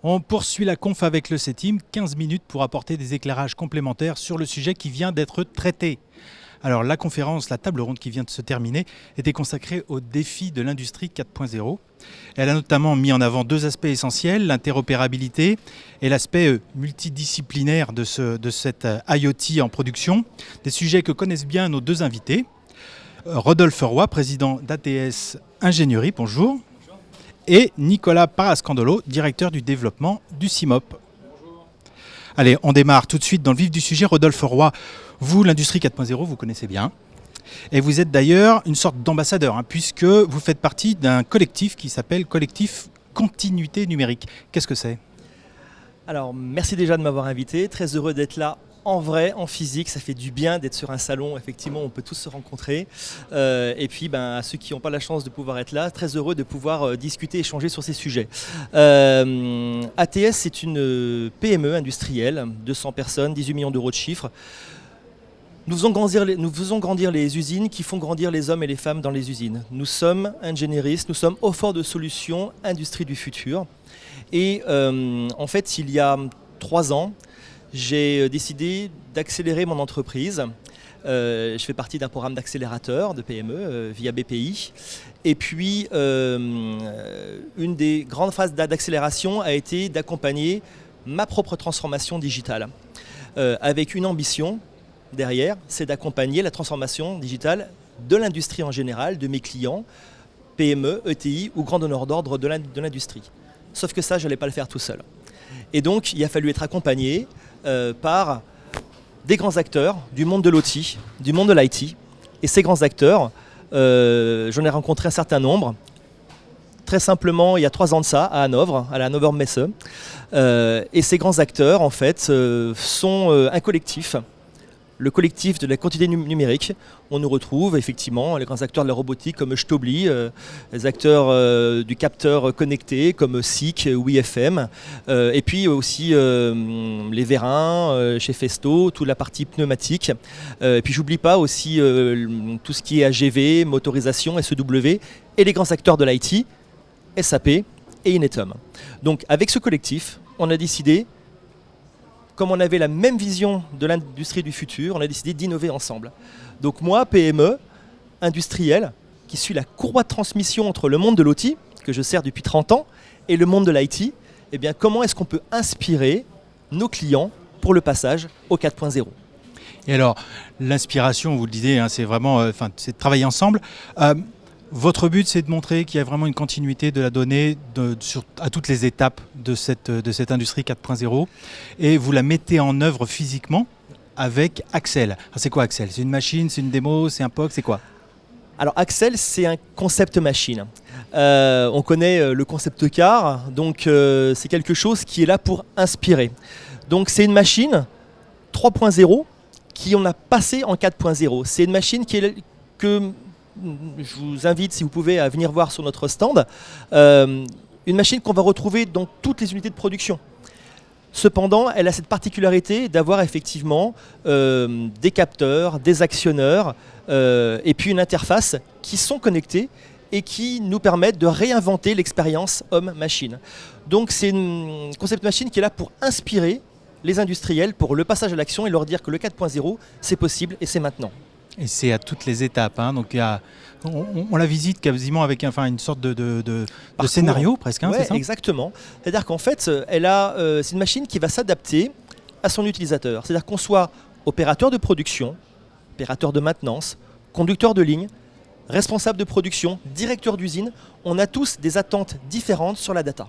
On poursuit la conf avec le CETIM, 15 minutes pour apporter des éclairages complémentaires sur le sujet qui vient d'être traité. Alors la conférence, la table ronde qui vient de se terminer, était consacrée aux défis de l'industrie 4.0. Elle a notamment mis en avant deux aspects essentiels, l'interopérabilité et l'aspect multidisciplinaire de cette IoT en production, des sujets que connaissent bien nos deux invités. Rodolphe Roy, président d'ATS Ingénierie, bonjour. Et Nicolas Parascandolo, directeur du développement du CIMOP. Bonjour. Allez, on démarre tout de suite dans le vif du sujet. Rodolphe Roy, vous, l'industrie 4.0, vous connaissez bien. Et vous êtes d'ailleurs une sorte d'ambassadeur, puisque vous faites partie d'un collectif qui s'appelle Collectif Continuité Numérique. Qu'est-ce que c'est ? Alors, merci déjà de m'avoir invité. Très heureux d'être là en vrai, en physique. Ça fait du bien d'être sur un salon. Effectivement, on peut tous se rencontrer. Et puis, à ceux qui n'ont pas la chance de pouvoir être là, très heureux de pouvoir discuter, échanger sur ces sujets. ATS, c'est une PME industrielle, 200 personnes, 18 millions d'euros de chiffre. Nous faisons grandir les usines qui font grandir les hommes et les femmes dans les usines. Nous sommes ingénieristes, nous sommes offreurs de solutions, industrie du futur. Et en fait, il y a 3 ans, j'ai décidé d'accélérer mon entreprise. Je fais partie d'un programme d'accélérateur de PME via BPI. Et puis, une des grandes phases d'accélération a été d'accompagner ma propre transformation digitale. Avec une ambition derrière, c'est d'accompagner la transformation digitale de l'industrie en général, de mes clients, PME, ETI ou grands donneurs d'ordre de l'industrie. Sauf que ça, je n'allais pas le faire tout seul. Et donc, il a fallu être accompagné par des grands acteurs du monde de l'OT, du monde de l'IT. Et ces grands acteurs, j'en ai rencontré un certain nombre. Très simplement, il y a 3 ans de ça, à Hanovre, à la Hannover Messe. Et ces grands acteurs, en fait, sont un collectif. Le collectif de la continuité numérique. On nous retrouve effectivement les grands acteurs de la robotique comme Stobli, les acteurs du capteur connecté comme SICK ou IFM, et puis aussi les vérins chez Festo, toute la partie pneumatique. Et puis j'oublie pas aussi tout ce qui est AGV, motorisation, SEW, et les grands acteurs de l'IT, SAP et Inetum. Donc avec ce collectif, on a décidé, comme on avait la même vision de l'industrie du futur, on a décidé d'innover ensemble. Donc moi, PME, industriel, qui suis la courroie de transmission entre le monde de l'OT, que je sers depuis 30 ans, et le monde de l'IT, eh bien, comment est-ce qu'on peut inspirer nos clients pour le passage au 4.0 ? Et alors, l'inspiration, vous le disiez, c'est vraiment c'est de travailler ensemble. Votre but, c'est de montrer qu'il y a vraiment une continuité de la donnée à toutes les étapes de cette industrie 4.0 et vous la mettez en œuvre physiquement avec Axel. Alors, c'est quoi Axel ? C'est une machine, c'est une démo, c'est un POC, c'est quoi ? Alors Axel, c'est un concept machine. On connaît le concept car, donc c'est quelque chose qui est là pour inspirer. Donc c'est une machine 3.0 qui on a passé en 4.0. C'est une machine que je vous invite, si vous pouvez, à venir voir sur notre stand. Une machine qu'on va retrouver dans toutes les unités de production. Cependant, elle a cette particularité d'avoir effectivement des capteurs, des actionneurs et puis une interface qui sont connectés et qui nous permettent de réinventer l'expérience homme-machine. Donc c'est une concept machine qui est là pour inspirer les industriels pour le passage à l'action et leur dire que le 4.0, c'est possible et c'est maintenant. Et c'est à toutes les étapes. Donc on la visite quasiment avec une sorte de scénario presque. Ouais, c'est ça ? Exactement. C'est-à-dire qu'en fait, c'est une machine qui va s'adapter à son utilisateur. C'est-à-dire qu'on soit opérateur de production, opérateur de maintenance, conducteur de ligne, responsable de production, directeur d'usine, on a tous des attentes différentes sur la data.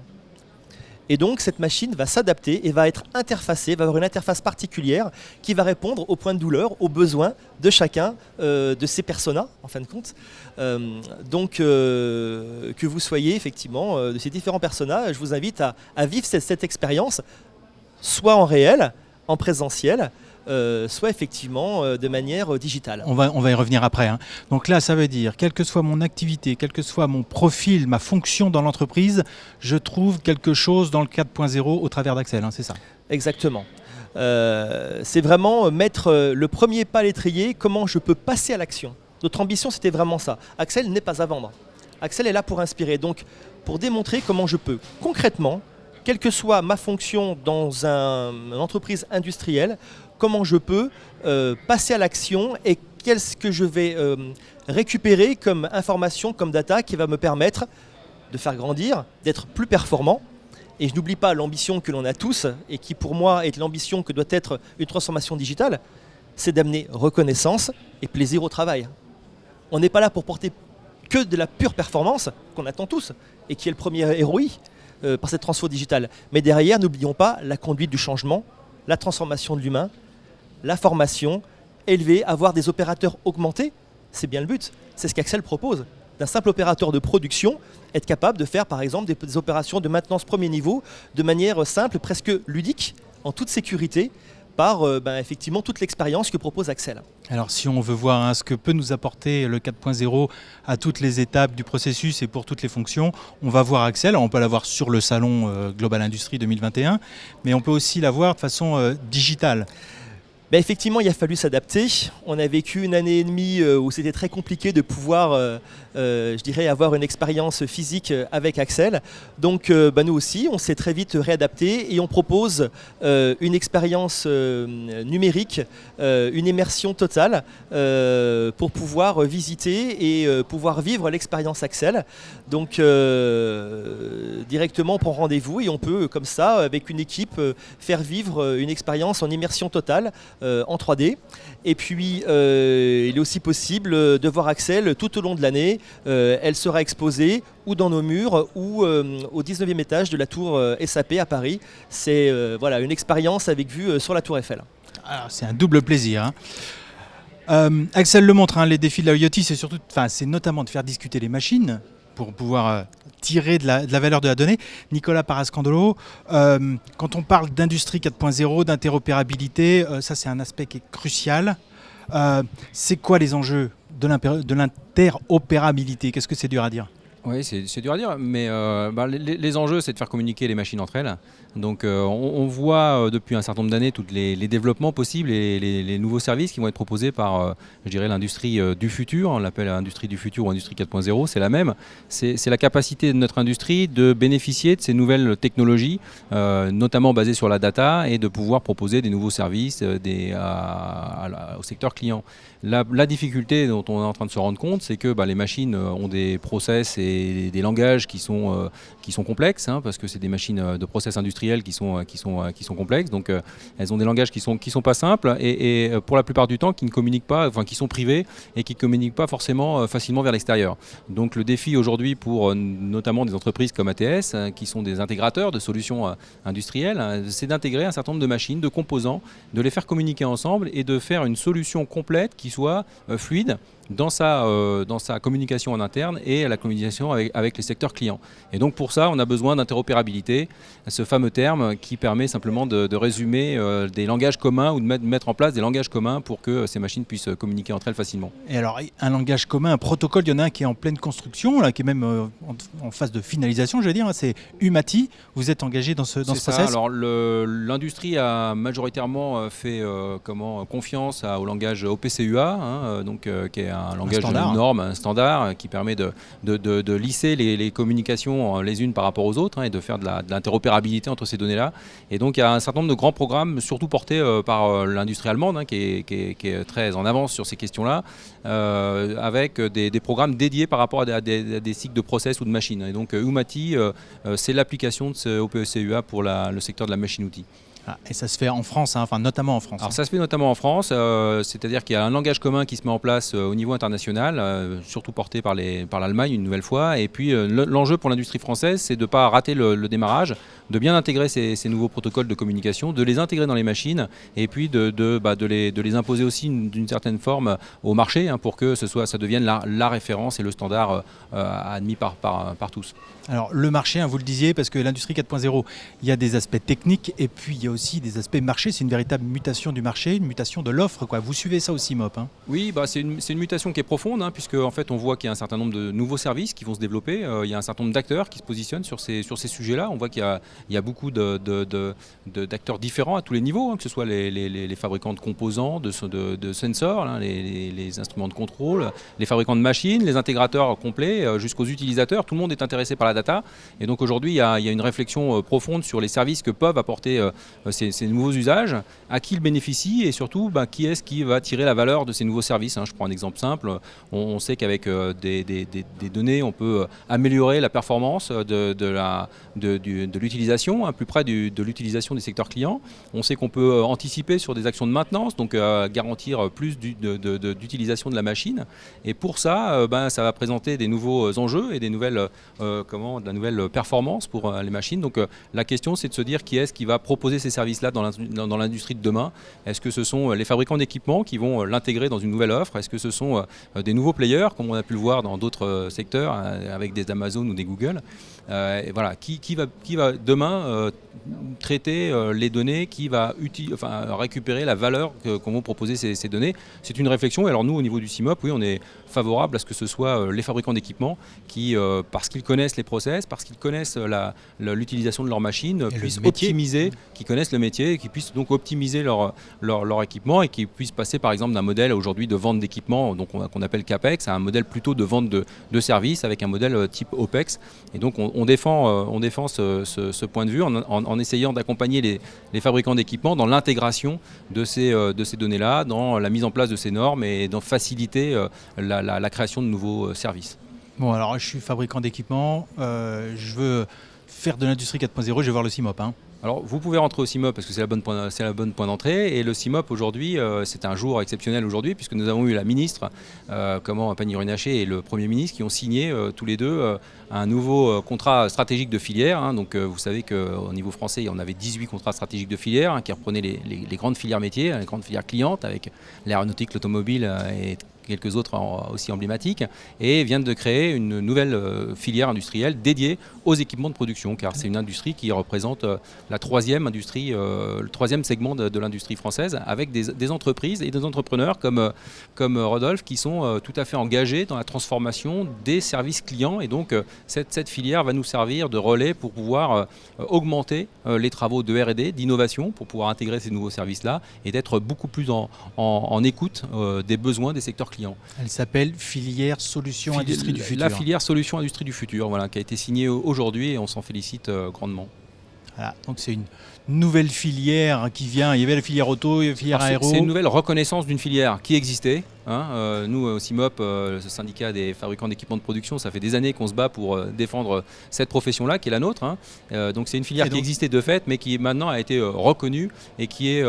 Et donc cette machine va s'adapter et va être interfacée, va avoir une interface particulière qui va répondre aux points de douleur, aux besoins de chacun de ces personas, en fin de compte. Donc que vous soyez effectivement de ces différents personas, je vous invite à vivre cette expérience, soit en réel, en présentiel, soit effectivement de manière digitale. On va y revenir après. Donc là, ça veut dire, quelle que soit mon activité, quel que soit mon profil, ma fonction dans l'entreprise, je trouve quelque chose dans le 4.0 au travers d'Axel, c'est ça ? Exactement. C'est vraiment mettre le premier pas à l'étrier, comment je peux passer à l'action. Notre ambition, c'était vraiment ça. Axel n'est pas à vendre. Axel est là pour inspirer, donc pour démontrer comment je peux concrètement quelle que soit ma fonction dans une entreprise industrielle, comment je peux passer à l'action et qu'est-ce que je vais récupérer comme information, comme data qui va me permettre de faire grandir, d'être plus performant. Et je n'oublie pas l'ambition que l'on a tous et qui pour moi est l'ambition que doit être une transformation digitale, c'est d'amener reconnaissance et plaisir au travail. On n'est pas là pour porter que de la pure performance qu'on attend tous et qui est le premier ROI par cette transfo digitale. Mais derrière, n'oublions pas la conduite du changement, la transformation de l'humain, la formation, élever, avoir des opérateurs augmentés, c'est bien le but. C'est ce qu'Axel propose. D'un simple opérateur de production, être capable de faire par exemple des opérations de maintenance premier niveau de manière simple, presque ludique, en toute sécurité, par effectivement toute l'expérience que propose Axel. Alors si on veut voir ce que peut nous apporter le 4.0 à toutes les étapes du processus et pour toutes les fonctions, on va voir Axel. Alors, on peut la voir sur le salon Global Industrie 2021, mais on peut aussi la voir de façon digitale. Effectivement, il a fallu s'adapter. On a vécu une année et demie où c'était très compliqué de pouvoir, je dirais, avoir une expérience physique avec Axel. Donc nous aussi, on s'est très vite réadapté et on propose une expérience numérique, une immersion totale pour pouvoir visiter et pouvoir vivre l'expérience Axel. Donc directement on prend rendez-vous et on peut comme ça, avec une équipe, faire vivre une expérience en immersion totale en 3D. Et puis il est aussi possible de voir Axel tout au long de l'année. Elle sera exposée ou dans nos murs ou au 19e étage de la tour SAP à Paris. C'est voilà, une expérience avec vue sur la tour Eiffel. Alors, c'est un double plaisir. Axel le montre, les défis de la IoT, c'est notamment de faire discuter les machines pour pouvoir tirer de la valeur de la donnée. Nicolas Parascandolo, quand on parle d'industrie 4.0, d'interopérabilité, ça c'est un aspect qui est crucial. C'est quoi les enjeux de l'interopérabilité? Qu'est-ce que c'est dur à dire? Oui, c'est dur à dire, mais les enjeux, c'est de faire communiquer les machines entre elles. Donc on voit depuis un certain nombre d'années tous les développements possibles et les nouveaux services qui vont être proposés par, je dirais, l'industrie du futur. On l'appelle industrie du futur ou industrie 4.0, c'est la même. C'est la capacité de notre industrie de bénéficier de ces nouvelles technologies, notamment basées sur la data, et de pouvoir proposer des nouveaux services au secteur client. La difficulté dont on est en train de se rendre compte, c'est que les machines ont des process et des langages qui sont complexes, parce que c'est des machines de process industriels qui sont complexes. Donc elles ont des langages qui sont pas simples et pour la plupart du temps qui ne communiquent pas, qui sont privés et qui ne communiquent pas forcément facilement vers l'extérieur. Donc le défi aujourd'hui pour notamment des entreprises comme ATS, qui sont des intégrateurs de solutions industrielles, c'est d'intégrer un certain nombre de machines, de composants, de les faire communiquer ensemble et de faire une solution complète qui soit fluide dans sa communication en interne et à la communication avec les secteurs clients. Et donc pour ça, on a besoin d'interopérabilité, ce fameux terme qui permet simplement de résumer des langages communs ou de mettre en place des langages communs pour que ces machines puissent communiquer entre elles facilement. Et alors, un langage commun, un protocole, il y en a un qui est en pleine construction, là, qui est même en phase de finalisation, je veux dire, c'est Umati. Vous êtes engagé dans ce process? Alors l'industrie a majoritairement fait confiance au langage OPCUA, qui est un langage de norme, un standard qui permet de lisser les communications les unes par rapport aux autres, et de faire de l'interopérabilité entre ces données-là. Et donc il y a un certain nombre de grands programmes, surtout portés par l'industrie allemande, qui est très en avance sur ces questions-là, avec des programmes dédiés par rapport à des cycles de process ou de machines. Et donc Umati, c'est l'application de ce OPCUA pour le secteur de la machine-outil. Et ça se fait en France, notamment en France. Alors ça se fait notamment en France, c'est-à-dire qu'il y a un langage commun qui se met en place au niveau international, surtout porté par l'Allemagne une nouvelle fois. Et puis l'enjeu pour l'industrie française, c'est de ne pas rater le démarrage, de bien intégrer ces nouveaux protocoles de communication, de les intégrer dans les machines et puis de les imposer aussi d'une certaine forme au marché, pour que ça devienne la référence et le standard admis par tous. Alors le marché, vous le disiez, parce que l'industrie 4.0, il y a des aspects techniques et puis il y a aussi des aspects marché. C'est une véritable mutation du marché, une mutation de l'offre, quoi. Vous suivez ça aussi, Mop? Oui, c'est une mutation qui est profonde, puisque en fait on voit qu'il y a un certain nombre de nouveaux services qui vont se développer. Il y a un certain nombre d'acteurs qui se positionnent sur ces sujets-là. On voit qu'il y a il y a beaucoup d'acteurs différents à tous les niveaux, que ce soit les fabricants de composants, de sensors, les instruments de contrôle, les fabricants de machines, les intégrateurs complets, jusqu'aux utilisateurs. Tout le monde est intéressé par la data. Et donc aujourd'hui, il y a une réflexion profonde sur les services que peuvent apporter ces nouveaux usages, à qui ils bénéficient et surtout qui est-ce qui va tirer la valeur de ces nouveaux services. Je prends un exemple simple. On sait qu'avec des données, on peut améliorer la performance de l'utilisation, plus près de l'utilisation des secteurs clients. On sait qu'on peut anticiper sur des actions de maintenance, donc garantir plus d'utilisation de la machine. Et pour ça, ça va présenter des nouveaux enjeux et de la nouvelle performance pour les machines. Donc la question, c'est de se dire qui est-ce qui va proposer ces services-là dans l'industrie de demain. Est-ce que ce sont les fabricants d'équipements qui vont l'intégrer dans une nouvelle offre? Est-ce que ce sont des nouveaux players, comme on a pu le voir dans d'autres secteurs, avec des Amazon ou des Google? Et voilà, qui va demain traiter les données, qui va récupérer la valeur qu'ont vont proposer ces données? C'est une réflexion. Et alors nous, au niveau du CIMOP, oui, on est favorable à ce que ce soit les fabricants d'équipements qui, parce qu'ils connaissent les process, parce qu'ils connaissent l'utilisation de leur machine, puissent optimiser, qui connaissent le métier, et qui puissent donc optimiser leur équipement et qui puissent passer par exemple d'un modèle aujourd'hui de vente d'équipement qu'on appelle CAPEX à un modèle plutôt de vente de services avec un modèle type OPEX. Et donc on défend ce point de vue en essayant d'accompagner les fabricants d'équipements dans l'intégration de ces données-là, dans la mise en place de ces normes et dans faciliter la création de nouveaux services. Bon, alors je suis fabricant d'équipements, je veux faire de l'industrie 4.0, je vais voir le CIMOP. Alors vous pouvez rentrer au CIMOP parce que c'est la bonne point d'entrée, et le CIMOP aujourd'hui, c'est un jour exceptionnel aujourd'hui puisque nous avons eu la ministre Pannier-Runacher et le Premier ministre qui ont signé tous les deux un nouveau contrat stratégique de filière. Donc vous savez qu'au niveau français on avait 18 contrats stratégiques de filière qui reprenaient les grandes filières métiers, les grandes filières clientes avec l'aéronautique, l'automobile et quelques autres aussi emblématiques, et viennent de créer une nouvelle filière industrielle dédiée aux équipements de production, car c'est une industrie qui représente la troisième industrie, le troisième segment de l'industrie française, avec des entreprises et des entrepreneurs comme Rodolphe qui sont tout à fait engagés dans la transformation des services clients. Et donc cette filière va nous servir de relais pour pouvoir augmenter les travaux de R&D, d'innovation, pour pouvoir intégrer ces nouveaux services-là et d'être beaucoup plus en écoute des besoins des secteurs clients. Elle s'appelle Filière Solutions Industrie du Futur. La filière Solutions Industrie du Futur, voilà, qui a été signée aujourd'hui et on s'en félicite grandement. Voilà, donc c'est une nouvelle filière qui vient. Il y avait la filière auto, la filière aéro. C'est une nouvelle reconnaissance d'une filière qui existait. Nous, au CIMOP, le syndicat des fabricants d'équipements de production, ça fait des années qu'on se bat pour défendre cette profession-là, qui est la nôtre. Donc c'est une filière qui existait de fait, mais qui maintenant a été reconnue et qui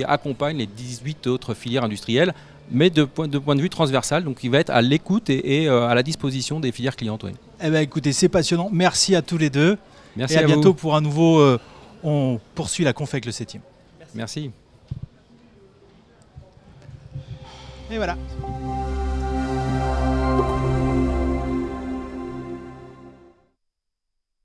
accompagne les 18 autres filières industrielles, mais de point de vue transversal, donc il va être à l'écoute et à la disposition des filières clientes. Oui. Eh bien, écoutez, c'est passionnant. Merci à tous les deux. Merci et à bientôt vous. Pour un nouveau... on poursuit la conf avec le 7e. Merci. Et voilà.